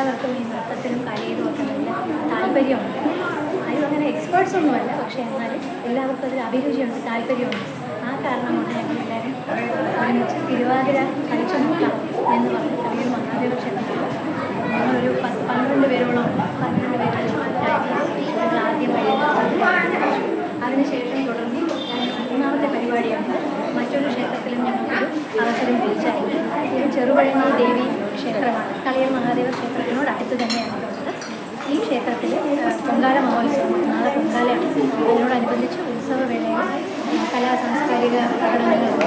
എല്ലാവർക്കും ഈ നൃത്തത്തിലും കലയിലും ഒക്കെ നല്ല താല്പര്യമുണ്ട്. ആരും അങ്ങനെ എക്സ്പേർട്സ് ഒന്നുമല്ല, പക്ഷേ എന്നാലും എല്ലാവർക്കും അതിൽ അഭിരുചിയുണ്ട്, താല്പര്യമുണ്ട്. ആ കാരണം കൊണ്ട് ഞങ്ങളെല്ലാവരും ഒരുമിച്ച് തിരുവാതിര കളിച്ചു നോക്കാം എന്ന് പറഞ്ഞ് കവിയൂർ മഹാദേവ ക്ഷേത്രത്തിൽ ഞങ്ങളൊരു 12 പേരോളം 12 പേര് ആദ്യം അതിനുശേഷം തുടർന്ന് മൂന്നാമത്തെ പരിപാടിയാണ് മറ്റൊരു ക്ഷേത്രത്തിലും ഞങ്ങൾക്കൊരു അവസരം ലഭിച്ചായിരുന്നു. ഇത് ചെറുപഴഞ്ഞി ദേവി ക്ഷേത്രമാണ്. കളിയൂർ മഹാദേവ ക്ഷേത്രത്തിനോട് അടുത്ത് തന്നെയാണ് ഉള്ളത്. ഈ ക്ഷേത്രത്തിൽ പൊങ്കാല മഹോത്സവം, നാളെ പൊങ്കാലയാണ്. അതിനോടനുബന്ധിച്ച് ഉത്സവവേളയിൽ സാംസ്കാരിക പ്രകടനങ്ങളുണ്ട്.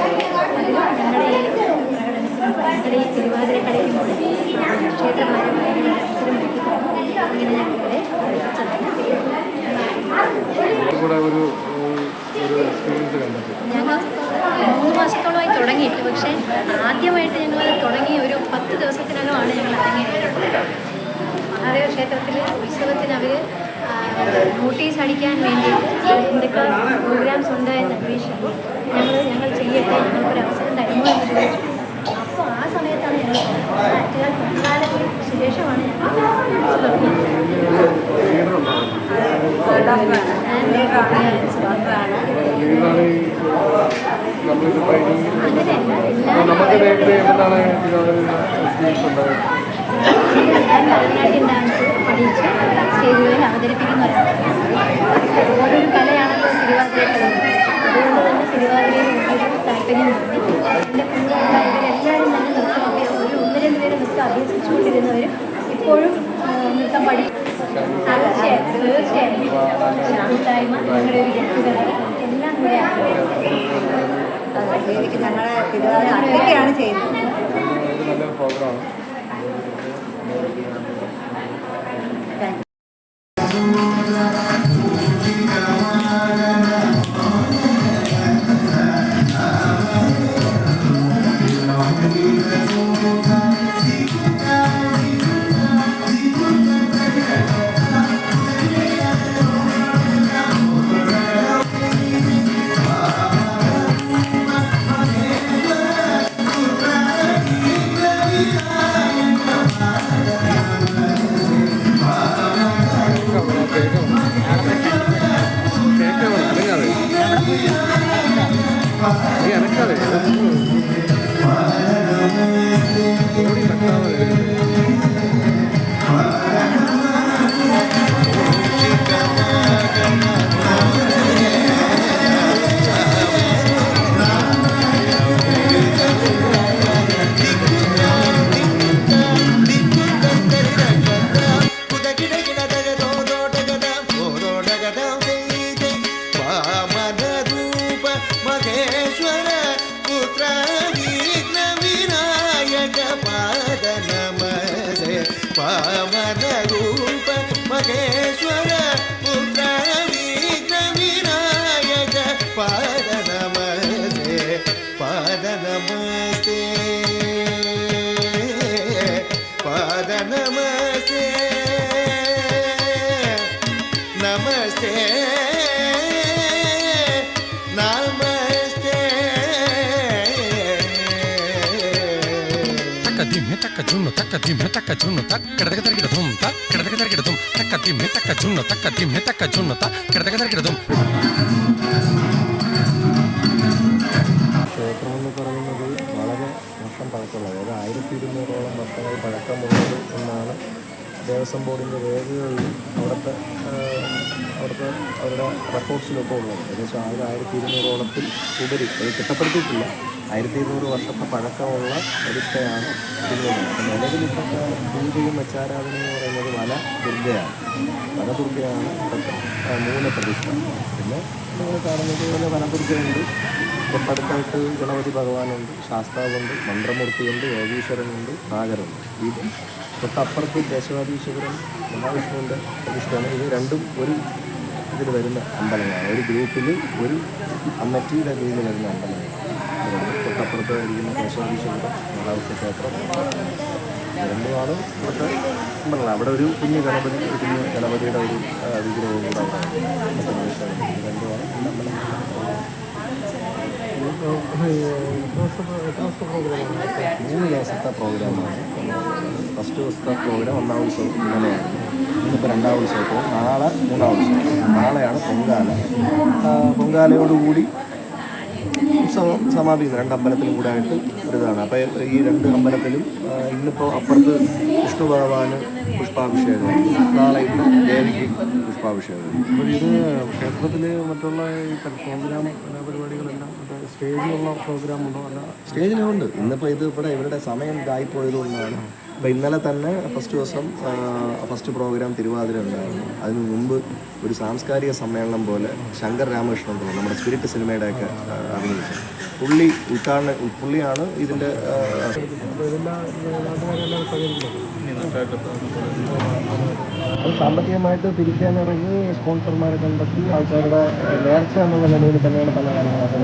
അതിൽ ഞങ്ങളുടെ ഈ പ്രകടനത്തിനും ഞങ്ങളുടെ ഈ തിരുവാതിര കളിക്കുമ്പോൾ ക്ഷേത്രപരമായ ഒരു അവസരം ലഭിക്കുന്നു. അങ്ങനെ ഞങ്ങളുടെ ഞങ്ങൾ 3 മാസത്തോളമായി തുടങ്ങിയിട്ട്, പക്ഷേ ആദ്യമായിട്ട് ഞങ്ങൾ തുടങ്ങി ഒരു 10 ദിവസത്തിനകമാണ് ഞങ്ങൾ അരങ്ങേറിയിട്ടുള്ളത്. മഹാദേവ ക്ഷേത്രത്തിൽ ഉത്സവത്തിന് അവർ നോട്ടീസ് അടിക്കാൻ വേണ്ടിയിട്ട് എന്തൊക്കെ പ്രോഗ്രാംസ് ഉണ്ട് എന്ന് അന്വേഷിച്ചു. ഞങ്ങൾ ചെയ്യട്ടെ, ഞങ്ങൾക്കൊരു അവസരം തരുമോ എന്ന് ചോദിച്ചു. അപ്പോൾ ആ സമയത്താണ് ഞങ്ങൾ പൊങ്കാലത്തിന് ശേഷമാണ് ഞങ്ങൾ ഭരതനാട്യം ഡാൻസ് പഠിച്ച് സ്റ്റേജുകളിൽ അവതരിപ്പിക്കുന്ന ഒരാളാണ്. ഓരോരു കലയാണല്ലോ തിരുവാതിര കളി. അതുകൊണ്ട് തന്നെ തിരുവാതിരയിൽ വലിയൊരു താല്പര്യം തോന്നി. എൻ്റെ കൂടെ ഇവരെല്ലാവരും തന്നെ നൃത്തമൊക്കെ ഒരു 1-2 പേര് നൃത്തം അഭ്യസിച്ചുകൊണ്ടിരുന്നവരും ഇപ്പോഴും നൃത്തം പഠിക്കും. തീർച്ചയായും കൂട്ടായ്മ, ഞങ്ങളുടെ ഒരു ഗെറ്റുഗദർ എല്ലാം കൂടെ ഞങ്ങളെ തിരുവാതിരയാണ് ചെയ്യുന്നത്. ക്ഷേത്രമെന്ന് പറയുന്നത് വളരെ വർഷം പഴക്കമുള്ളത്, അതായത് 1200ഓളം വർഷങ്ങൾ പഴക്കമുള്ളത് എന്നാണ് ദേവസ്വം ബോർഡിൻ്റെ രേഖകളിലും അവരുടെ റെക്കോർഡ്സിലൊക്കെ ഉള്ളത്. ഏകദേശം 1200ഓളത്തിൽ ഉപരി അത് തിട്ടപ്പെടുത്തിയിട്ടില്ല. 1200 വർഷത്തെ പഴക്കമുള്ള പ്രതിഷ്ഠയാണ് തിരുവനന്തപുരം. അപ്പം നിലവിലിപ്പോഴത്തെ പൂജയും വെച്ചാരാധനയും പറയുന്നത് വനദുർഗയാണ് മൂലപ്രതിഷ്ഠ. പിന്നെ നിങ്ങൾ കാണുന്നത് പോലെ വനദുർഗയുണ്ട്, തൊട്ടടുത്തായിട്ട് ഗണപതി ഭഗവാനുണ്ട്, ശാസ്താവുണ്ട്, മന്ത്രമൂർത്തിയുണ്ട്, യോഗീശ്വരനുണ്ട്, നാഗരുണ്ട്. ഇത് തൊട്ടപ്പുറത്ത് ദേശവാദീശ്വരൻ മഹാവിഷ്ണുവിൻ്റെ പ്രതിഷ്ഠയാണ്. ഇത് രണ്ടും ഒരു ഇതിൽ വരുന്ന അമ്പലങ്ങളാണ്. ഒരു ഗ്രൂപ്പിൽ ഒരു അമ്മറ്റിയുടെ കീഴിൽ വരുന്ന അമ്പലങ്ങളാണ്. തൊട്ടപ്പുറത്ത് ഇരിക്കുന്ന ദേശവാദീശ്വരൻ മഹാവിഷ്ണു ക്ഷേത്രം രണ്ടുമാണ് ഇവിടുത്തെ അമ്പലങ്ങൾ. അവിടെ ഒരു കുഞ്ഞു ഗണപതിയുടെ ഒരു വിഗ്രഹവും കൂടെ അവിടെ രണ്ടുമാണ് അമ്പലങ്ങൾ. 3 ദിവസത്തെ പ്രോഗ്രാമാണ്. ഫസ്റ്റ് ദിവസത്തെ പ്രോഗ്രാം ഒന്നാം ഉത്സവം ഇന്നലെയാണ്. ഇന്നിപ്പോൾ രണ്ടാം ഉത്സവത്തിൽ നാളെ മൂന്നാം ഉത്സവം. നാളെയാണ് പൊങ്കാല. പൊങ്കാലയോടുകൂടി ഉത്സവം സമാപിക്കുന്നു. 2 അമ്പലത്തിലും കൂടെ ആയിട്ട് ഒരിതാണ്. അപ്പോൾ ഈ 2 അമ്പലത്തിലും ഇന്നിപ്പോൾ അപ്പുറത്ത് വിഷ്ണു ഭഗവാന് പുഷ്പാഭിഷേകം, നാളെ ഇന്ന് ദേവിക്ക് പുഷ്പാഭിഷേകം. അപ്പോൾ ഇത് ക്ഷേത്രത്തിൽ മറ്റുള്ള ഈ പ്രോഗ്രാം പരിപാടികളെല്ലാം സ്റ്റേജിലുള്ള പ്രോഗ്രാം ഉണ്ടോ? അല്ല സ്റ്റേജിലുണ്ട്. ഇന്നിപ്പോൾ ഇത് ഇവിടെ ഇവരുടെ സമയം ഇതായിപ്പോയതുകൊണ്ടാണ്. അപ്പോൾ ഇന്നലെ തന്നെ ഫസ്റ്റ് ദിവസം ഫസ്റ്റ് പ്രോഗ്രാം തിരുവാതിര ഉണ്ടായിരുന്നു. അതിന് മുമ്പ് ഒരു സാംസ്കാരിക സമ്മേളനം പോലെ ശങ്കർ രാമകൃഷ്ണൻ ഉണ്ടല്ലോ, നമ്മുടെ സ്പിരിറ്റ് സിനിമയുടെയൊക്കെ അഭിനയിച്ചത് പുള്ളിയാണ് ഇതിൻ്റെ അത് സാമ്പത്തികമായിട്ട് തിരിക്കാനിറങ്ങി സ്പോൺസർമാരെ കണ്ടെത്തി ആൾക്കാരുടെ നേർച്ച എന്നുള്ള നിലയിൽ തന്നെയാണ് പല കാര്യങ്ങളൊക്കെ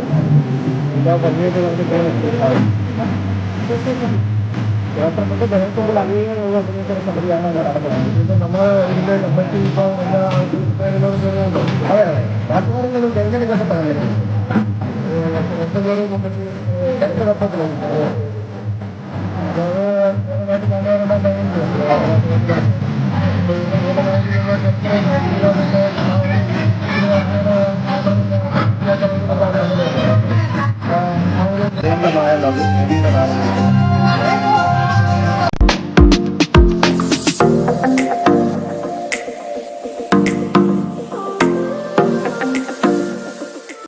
എല്ലാ പഞ്ചായത്ത് ക്ഷേത്രത്തിന്റെ ജനത്തോടുള്ള അംഗീകാരമുള്ള സമിതിയാണ് നടക്കുന്നത്. ഇപ്പം നമ്മൾ ഇതിൻ്റെ കമ്മിറ്റി ഇപ്പോൾ എല്ലാ അതെ അതെ നാട്ടുകാരെങ്കിലും തെരഞ്ഞെടുക്കപ്പെട്ട കാര്യങ്ങൾ തെരഞ്ഞെടുപ്പത്തിലുണ്ട്. അത്